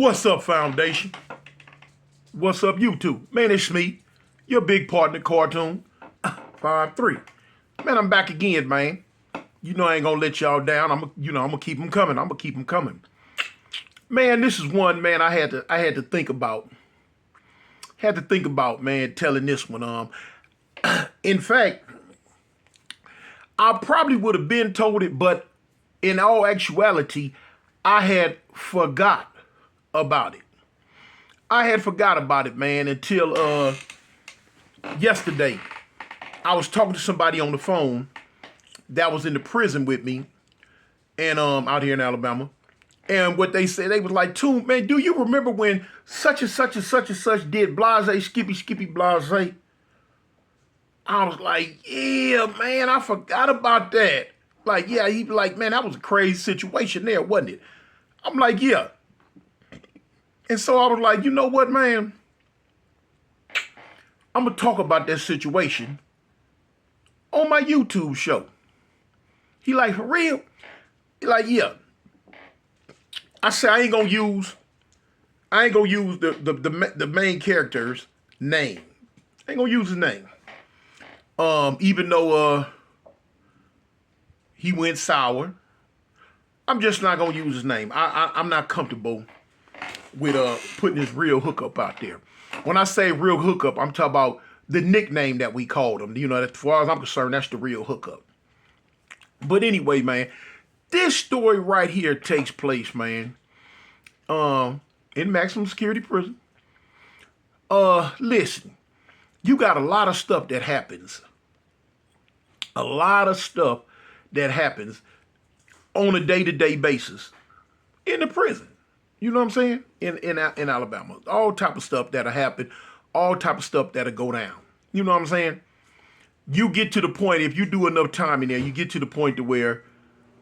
What's up, Foundation? What's up, YouTube? Man, it's me, your big partner, Cartoon 5-3. Man, I'm back again, man. You know I ain't gonna let y'all down. I'm gonna keep them coming. I'm gonna keep them coming. Man, this is one, man, I had to think about. Had to think about, man, telling this one. In fact, I probably would have been told it, but in all actuality, I had forgot about it. I had forgot about it, man, until yesterday. I was talking to somebody on the phone that was in the prison with me, and out here in Alabama. And what they said, they was like, "Toon, man, do you remember when such and such and such and such did blase, skippy, blase?" I was like, "Yeah, man, I forgot about that." Like, yeah, he be like, "Man, that was a crazy situation there, wasn't it?" I'm like, "Yeah." And so I was like, "You know what, man? I'm gonna talk about that situation on my YouTube show." He like, "For real?" He like, "Yeah." I said, I ain't gonna use the main character's name. I ain't gonna use his name. Even though he went sour, I'm just not gonna use his name. I'm not comfortable with putting his real hookup out there. When I say real hookup, I'm talking about the nickname that we called him. You know, as far as I'm concerned, that's the real hookup. But anyway, man, this story right here takes place, man, in maximum security prison. Listen, you got a lot of stuff that happens. A lot of stuff that happens on a day-to-day basis in the prison. You know what I'm saying? In Alabama. All type of stuff that'll happen. All type of stuff that'll go down. You know what I'm saying? You get to the point, if you do enough time in there, you get to the point to where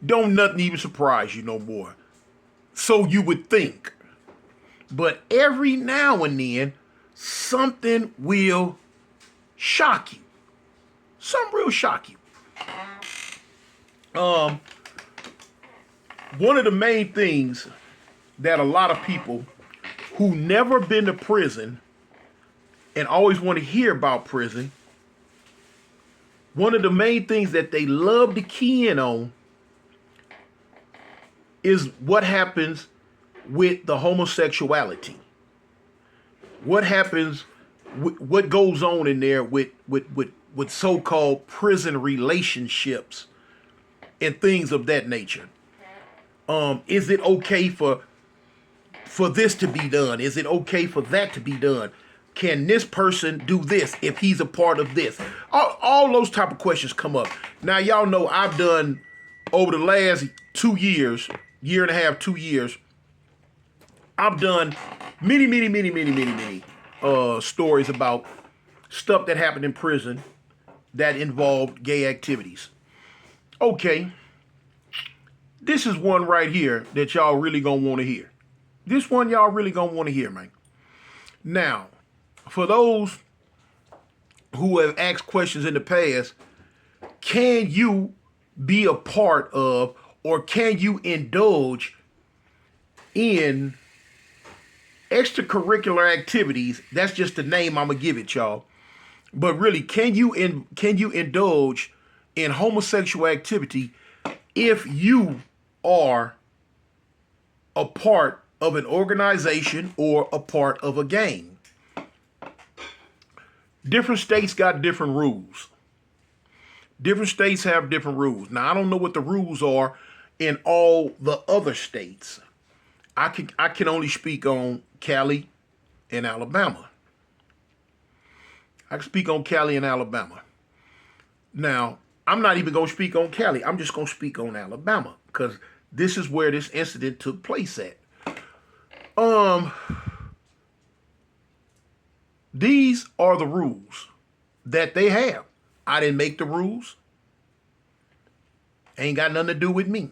don't nothing even surprise you no more. So you would think. But every now and then, something will shock you. Something real shock you. One of the main things that a lot of people who never been to prison and always want to hear about prison, one of the main things that they love to key in on is what happens with the homosexuality. What happens, what goes on in there with so-called prison relationships and things of that nature. Is it okay for this to be done? Is it okay for that to be done? Can this person do this if he's a part of this? All those type of questions come up. Now, y'all know I've done, over the last 2 years, year and a half, 2 years, I've done many stories about stuff that happened in prison that involved gay activities. Okay, this is one right here that y'all really gonna want to hear. This one y'all really gonna want to hear, man. Now, for those who have asked questions in the past, can you be a part of, or can you indulge in extracurricular activities? That's just the name I'm gonna give it, y'all. But really, can you indulge in homosexual activity if you are a part of an organization or a part of a gang? Different states got different rules. Different states have different rules. Now, I don't know what the rules are in all the other states. I can only speak on Cali and Alabama. I can speak on Cali and Alabama. Now, I'm not even going to speak on Cali. I'm just going to speak on Alabama because this is where this incident took place at. These are the rules that they have. I didn't make the rules. Ain't got nothing to do with me.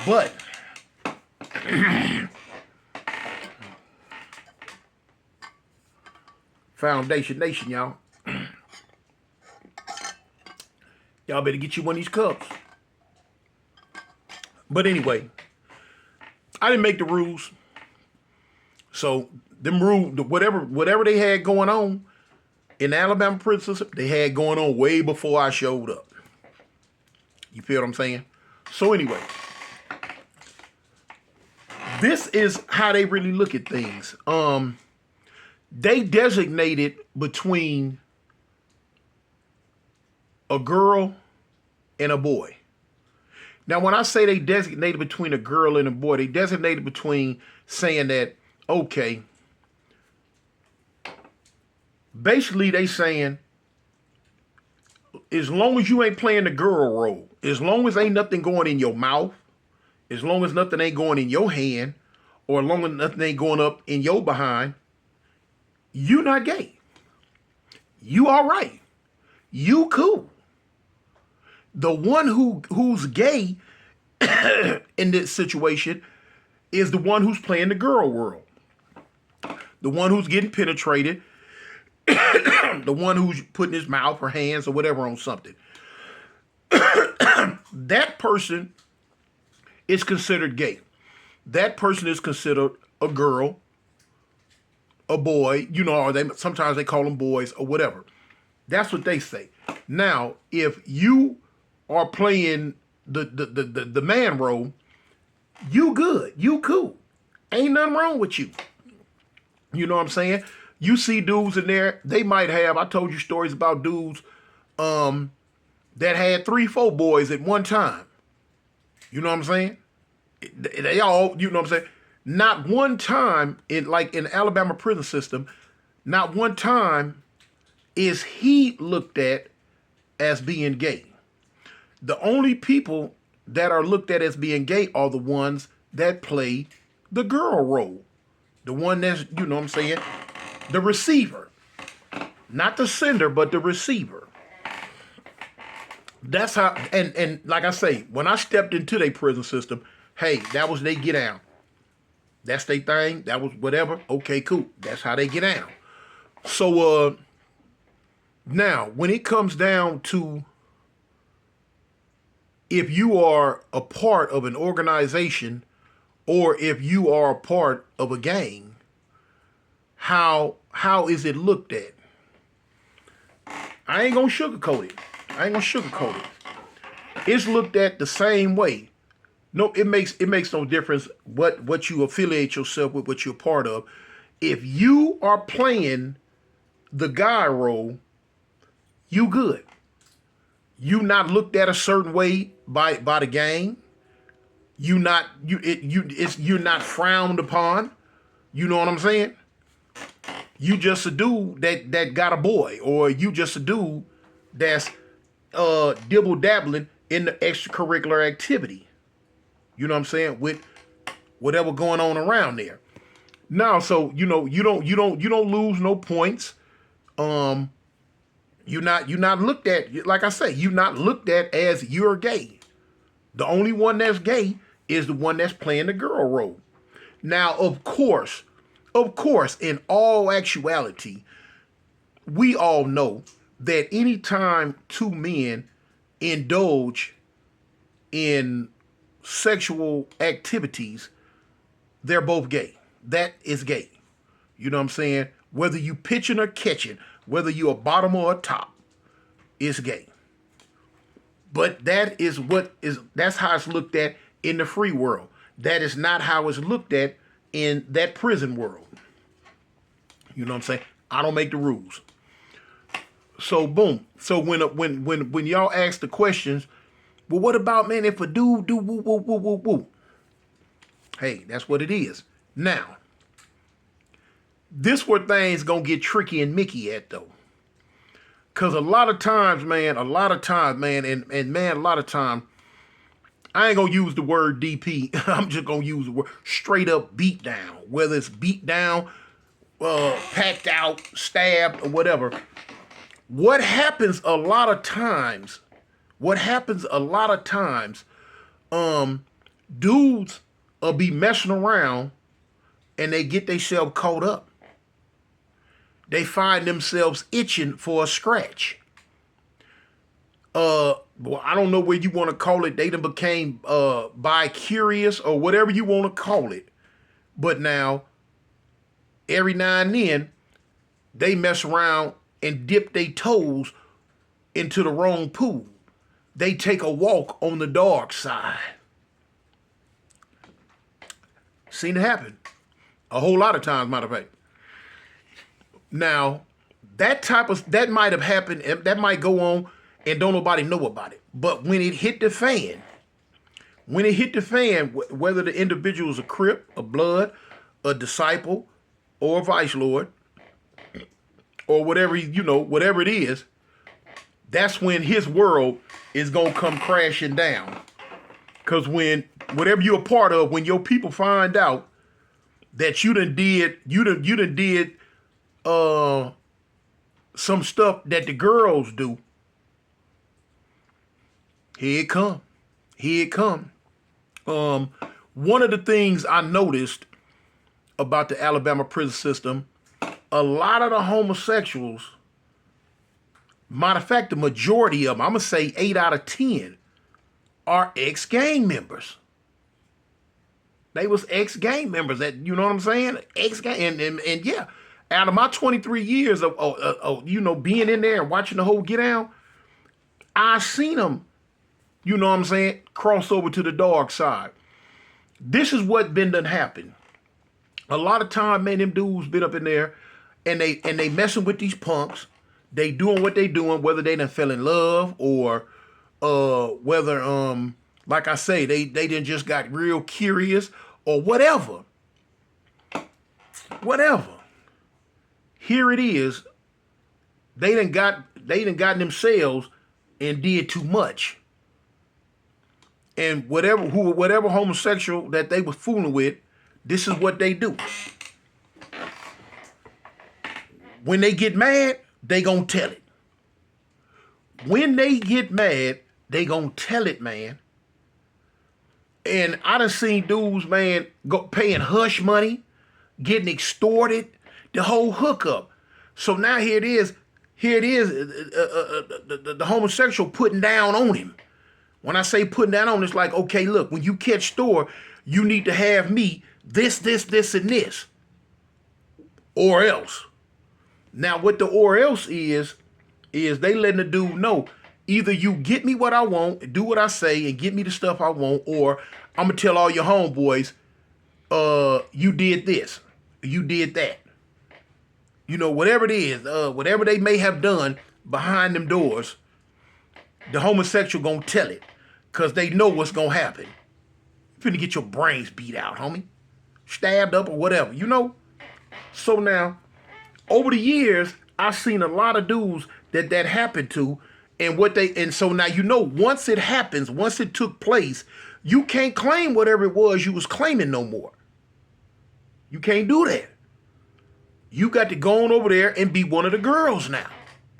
But Foundation Nation, y'all. Y'all better get you one of these cups. But anyway, I didn't make the rules. So them rules, whatever they had going on in the Alabama prison system, they had going on way before I showed up. You feel what I'm saying? So anyway, this is how they really look at things. They designated between a girl and a boy. Now, when I say they designated between a girl and a boy, they designated between saying that, okay, basically they saying, as long as you ain't playing the girl role, as long as ain't nothing going in your mouth, as long as nothing ain't going in your hand, or as long as nothing ain't going up in your behind, you not gay. You all right. You cool. The one who's gay in this situation is the one who's playing the girl world. The one who's getting penetrated. The one who's putting his mouth or hands or whatever on something. That person is considered gay. That person is considered a girl, a boy, or sometimes they call them boys or whatever. That's what they say. Now, if you are playing the man role, you good. You cool. Ain't nothing wrong with you. You know what I'm saying? You see dudes in there, they might have, I told you stories about dudes that had 3-4 boys at one time. You know what I'm saying? They all, you know what I'm saying? Not one time in the Alabama prison system, not one time is he looked at as being gay. The only people that are looked at as being gay are the ones that play the girl role. The one that's, you know what I'm saying, the receiver. Not the sender, but the receiver. That's how, and like I say, when I stepped into their prison system, hey, that was they get down. That's their thing. That was whatever. Okay, cool. That's how they get down. So, now, when it comes down to if you are a part of an organization or if you are a part of a gang, how is it looked at? I ain't gonna sugarcoat it. It's looked at the same way. No, it makes no difference what you affiliate yourself with, what you're a part of. If you are playing the guy role, you good. You not looked at a certain way by the gang. You're not frowned upon. You know what I'm saying? You just a dude that got a boy, or you just a dude that's dibble dabbling in the extracurricular activity. You know what I'm saying? With whatever going on around there. Now, so you don't lose no points. You're not looked at, like I say, you're not looked at as you're gay. The only one that's gay is the one that's playing the girl role. Now, of course, in all actuality, we all know that anytime two men indulge in sexual activities, they're both gay. That is gay. You know what I'm saying? Whether you pitching or catching, whether you're a bottom or a top, it's gay. But that's how it's looked at in the free world. That is not how it's looked at in that prison world. You know what I'm saying? I don't make the rules. So boom. So when y'all ask the questions, well, what about, man, if a dude do woo woo woo woo woo? Hey, that's what it is. Now, this where things gonna get tricky and Mickey at though. Cause a lot of times, man, and man, a lot of time, I ain't gonna use the word DP. I'm just gonna use the word straight up beat down. Whether it's beat down, packed out, stabbed, or whatever. What happens a lot of times, dudes will be messing around and they get themselves caught up. They find themselves itching for a scratch. Well, I don't know what you want to call it. They done became bi-curious or whatever you want to call it. But now, every now and then they mess around and dip their toes into the wrong pool. They take a walk on the dark side. Seen it happen a whole lot of times, matter of fact. Now, that might have happened, that might go on and don't nobody know about it. But when it hit the fan, whether the individual is a Crip, a Blood, a disciple, or a vice lord, or whatever, whatever it is, that's when his world is gonna come crashing down. Cause when whatever you're a part of, when your people find out that you done did some stuff that the girls do, here it come. One of the things I noticed about the Alabama prison system, a lot of the homosexuals, matter of fact, the majority of them, I'm gonna say 8 out of 10, are ex-gang members. They was ex-gang members. That, you know what I'm saying? Ex-gang, and yeah, out of my 23 years of being in there and watching the whole get down, I seen them, you know what I'm saying, cross over to the dark side. This is what been done happen. A lot of time, man, them dudes been up in there and they messing with these punks. They doing what they doing, whether they done fell in love or whether like I say, they done just got real curious or whatever. Whatever. Here it is. They done got themselves and did too much. And whatever homosexual that they was fooling with, this is what they do. When they get mad, they gonna tell it. When they get mad, they gonna tell it, man. And I done seen dudes, man, go paying hush money, getting extorted, the whole hookup. So now here it is, the homosexual putting down on him. When I say putting down on, it's like, okay, look, when you catch store, you need to have me this, and this. Or else. Now, what the or else is they letting the dude know, either you get me what I want, do what I say, and get me the stuff I want, or I'm going to tell all your homeboys, you did this, you did that. You know, whatever it is, whatever they may have done behind them doors, the homosexual going to tell it, because they know what's going to happen. You're finna get your brains beat out, homie. Stabbed up or whatever, you know? So now, over the years, I've seen a lot of dudes that happened to, and so now, you know, once it happens, once it took place, you can't claim whatever it was you was claiming no more. You can't do that. You got to go on over there and be one of the girls now.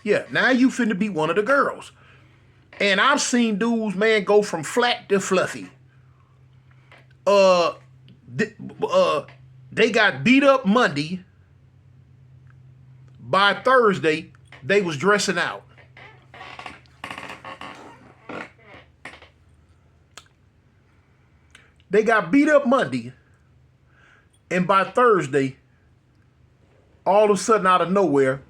Yeah, now you finna be one of the girls. And I've seen dudes, man, go from flat to fluffy. They got beat up Monday. By Thursday, they was dressing out. They got beat up Monday, and by Thursday, all of a sudden out of nowhere,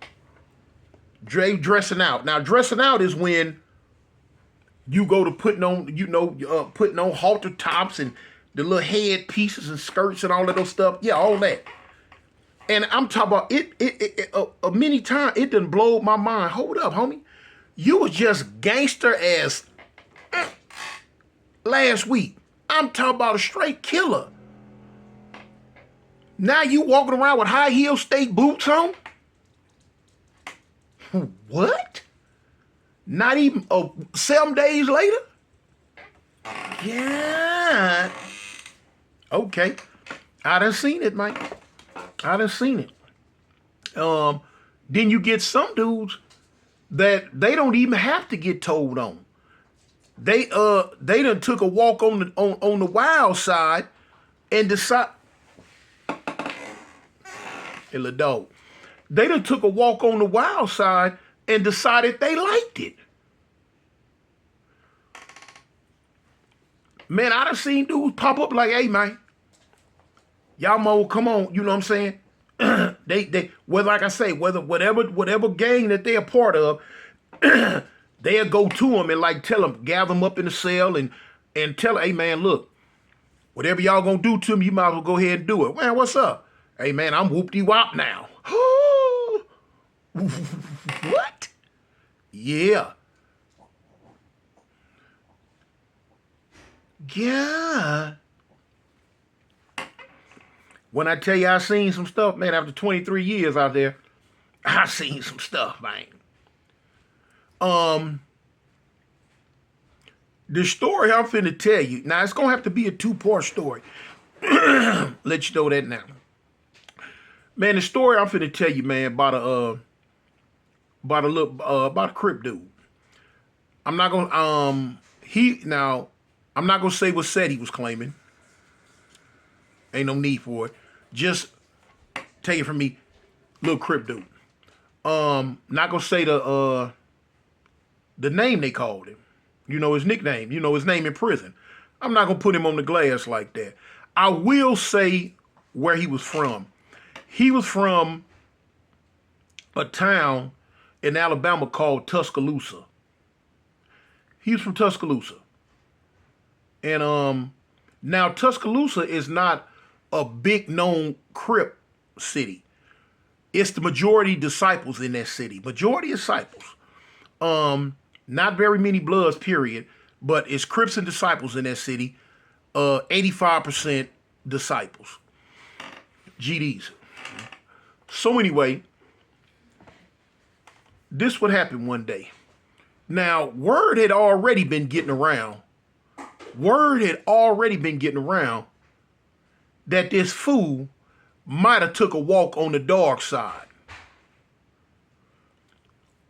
Dre dressing out. Now, dressing out is when you go to putting on halter tops and the little head pieces and skirts and all of those stuff. Yeah, all that. And I'm talking about it many times, it done blowed my mind. Hold up, homie. You was just gangster as last week. I'm talking about a straight killer. Now you walking around with high heel state boots on? What? Not even 7 days later? Yeah. Okay. I done seen it, man. I done seen it. Then you get some dudes that they don't even have to get told on. They done took a walk on the wild side and decide. Hey, little dog. They done took a walk on the wild side and decided they liked it. Man, I done seen dudes pop up like, hey, man, y'all mo, come on, you know what I'm saying? well, like I say, whatever gang that they're a part of, they'll go to them and like tell them, gather them up in the cell and tell them, hey man, look, whatever y'all gonna do to me, you might as well go ahead and do it. Man, what's up? Hey man, I'm whoop-de-wop now. What? Yeah. Yeah. When I tell you I seen some stuff, man, after 23 years out there, I seen some stuff, man. The story I'm finna tell you, now it's gonna have to be a two-part story. Let you know that now. Man, the story I'm finna tell you, man, about a Crip dude. I'm not gonna I'm not gonna say what set he was claiming. Ain't no need for it. Just take it from me, little Crip dude. Not gonna say the name they called him. You know his nickname. You know his name in prison. I'm not gonna put him on the glass like that. I will say where he was from. He was from a town in Alabama called Tuscaloosa. He was from Tuscaloosa. And now Tuscaloosa is not a big known Crip city. It's the majority disciples in that city. Majority disciples. Not very many Bloods, period, but it's Crips and disciples in that city. 85% disciples. GDs. So anyway, this would happen one day. Now, word had already been getting around. Word had already been getting around that this fool might have took a walk on the dark side.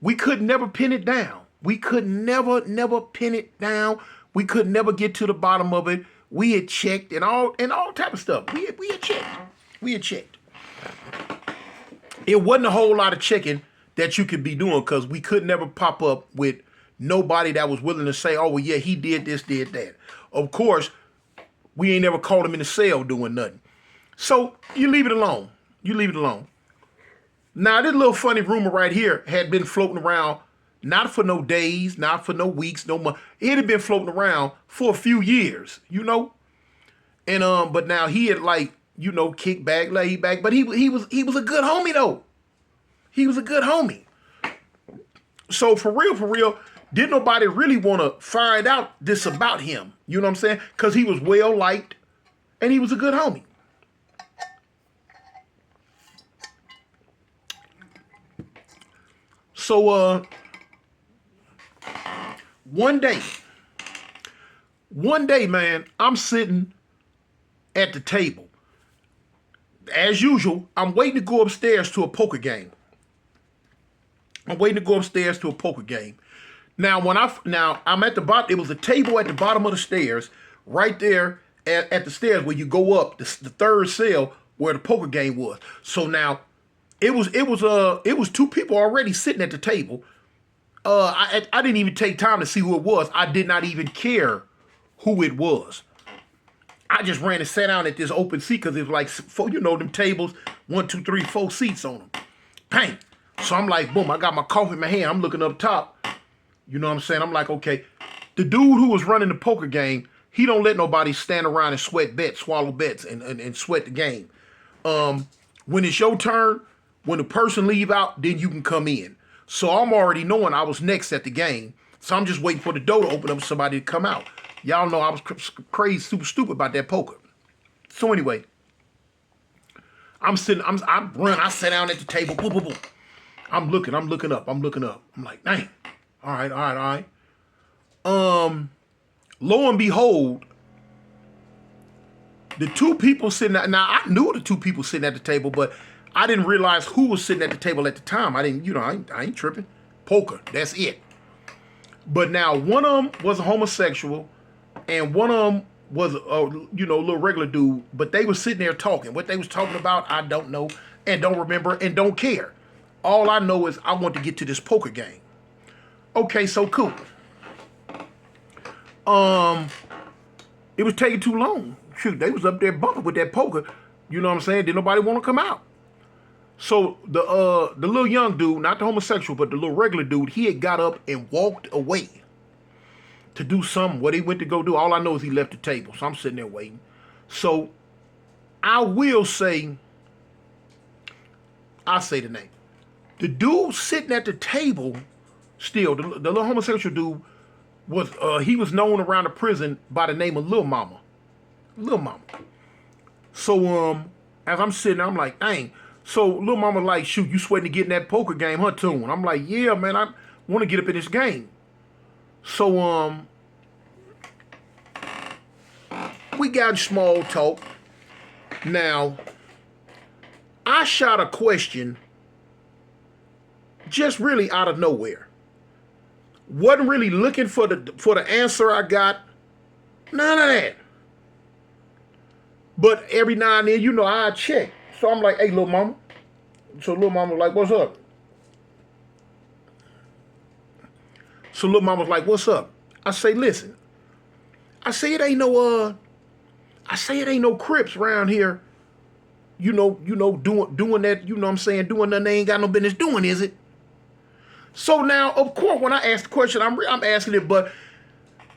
We could never pin it down. We could never pin it down. We could never get to the bottom of it. We had checked and all type of stuff. We had checked. We had checked. It wasn't a whole lot of checking that you could be doing because we could never pop up with nobody that was willing to say, oh, well, yeah, he did this, did that. Of course, we ain't never caught him in the cell doing nothing. So you leave it alone. You leave it alone. Now, this little funny rumor right here had been floating around, not for no days, not for no weeks, no months. It had been floating around for a few years, you know? And but now he had kicked back, laid back. But he was a good homie though. He was a good homie. So for real, didn't nobody really want to find out this about him. You know what I'm saying? Because he was well liked and he was a good homie. So one day, man, I'm sitting at the table. As usual, I'm waiting to go upstairs to a poker game. Now, I'm at the bottom. It was a table at the bottom of the stairs, right there at the stairs where you go up, the third cell where the poker game was. So now, it was two people already sitting at the table. I didn't even take time to see who it was. I did not even care who it was. I just ran and sat down at this open seat because it was like, them tables, 1, 2, 3, 4 seats on them. Bang. So I'm like, boom, I got my coffee in my hand. I'm looking up top. You know what I'm saying? I'm like, okay. The dude who was running the poker game, he don't let nobody stand around and sweat bets, swallow bets, and sweat the game. When it's your turn, when the person leave out, then you can come in. So I'm already knowing I was next at the game. So I'm just waiting for the door to open up, somebody to come out. Y'all know I was crazy, super stupid about that poker. So anyway, I sat down at the table, boom, boom, boom. I'm looking up. I'm like, dang. All right. Lo and behold, the two people sitting at, now I knew the two people sitting at the table, but I didn't realize who was sitting at the table at the time. I ain't tripping. Poker, that's it. But now one of them was a homosexual and one of them was a little regular dude, but they was sitting there talking. What they was talking about, I don't know and don't remember and don't care. All I know is I want to get to this poker game. Okay, so cool. It was taking too long. Shoot, they was up there bumping with that poker. You know what I'm saying? Didn't nobody want to come out. So the little young dude, not the homosexual, but the little regular dude, he had got up and walked away to do something. What he went to go do, all I know is he left the table. So I'm sitting there waiting. So I will say, I'll say the name. The dude sitting at the table, still, the little homosexual dude was he was known around the prison by the name of Lil Mama. Lil Mama. So as I'm sitting there, I'm like, dang. So Lil Mama like, shoot, you sweating to get in that poker game, huh, tune? I'm like, yeah, man, I want to get up in this game. So we got small talk. Now, I shot a question just really out of nowhere. Wasn't really looking for the answer I got. None of that. But every now and then, you know, I check. So I'm like, hey, little mama. So little mama was like, what's up? So little mama was like, what's up? I say, listen. I say it ain't no Crips around here. You know, doing that, you know what I'm saying, doing nothing they ain't got no business doing, is it? So now, of course, when I ask the question, I'm asking it, but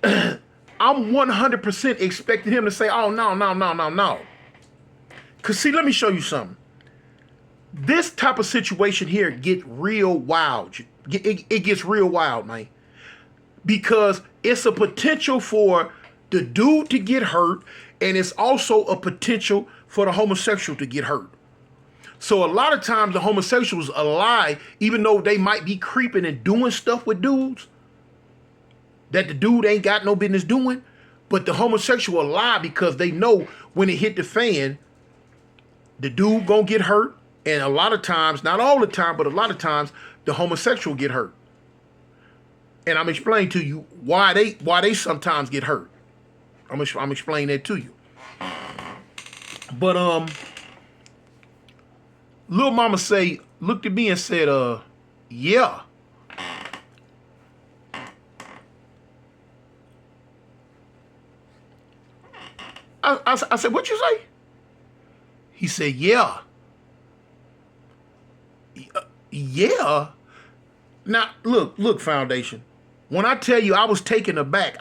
I'm 100% expecting him to say, oh, no. Because, see, let me show you something. This type of situation here get real wild. It gets real wild, man. Because it's a potential for the dude to get hurt, and it's also a potential for the homosexual to get hurt. So a lot of times the homosexuals lie, even though they might be creeping and doing stuff with dudes that the dude ain't got no business doing. But the homosexual lie because they know when it hit the fan, the dude gonna get hurt. And a lot of times, not all the time, but a lot of times, the homosexual get hurt. And I'm explaining to you why they sometimes get hurt. I'm explaining that to you. But Lil Mama looked at me and said, yeah. I said, what you say? He said, yeah. Yeah. Now, look, Foundation. When I tell you I was taken aback.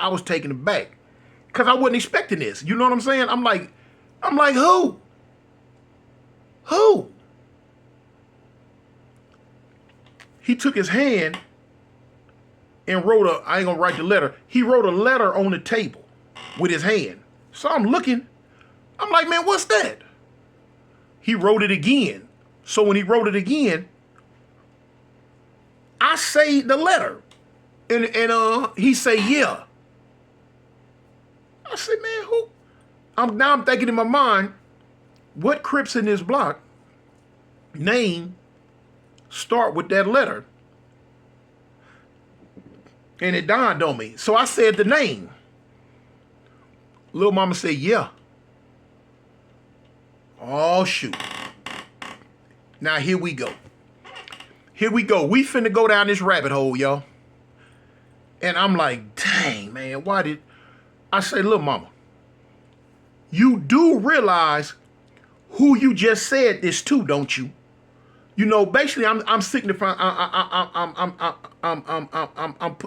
Because I wasn't expecting this. You know what I'm saying? I'm like, who? Who? He took his hand and I ain't gonna write the letter. He wrote a letter on the table with his hand. So I'm looking. I'm like, man, what's that? He wrote it again. So when he wrote it again, I say the letter. And he say, yeah. I said, man, who? I'm thinking in my mind, what Crips in this block name start with that letter? And it dawned on me. So I said the name. Little Mama said, yeah. Oh, shoot. Now, here we go. We finna go down this rabbit hole, y'all. And I'm like, dang, man, why did... I say, little mama, you do realize who you just said this to, don't you? You know, basically, I'm signifying,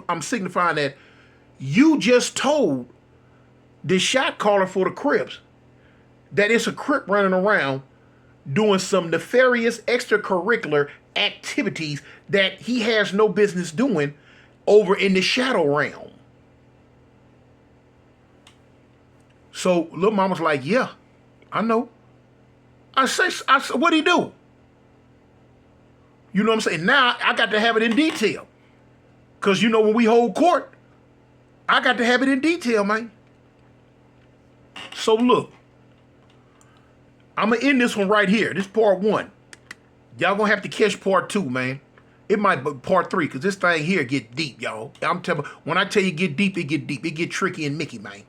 I'm signifying that you just told the shot caller for the Crips that it's a Crip running around doing some nefarious extracurricular activities that he has no business doing over in the shadow realm. So little mama's like, yeah, I know. I say, what'd he do? You know what I'm saying? Now I got to have it in detail. Because, you know, when we hold court, I got to have it in detail, man. So look, I'm going to end this one right here. This part 1. Y'all going to have to catch part 2, man. It might be part 3, because this thing here get deep, y'all. I'm telling you, when I tell you get deep, it get deep. It get tricky and Mickey, man.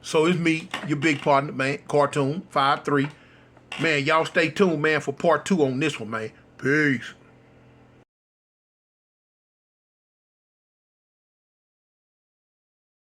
So it's me, your big partner, man. Cartoon 5-3. Man, y'all stay tuned, man, for part 2 on this one, man. Peace.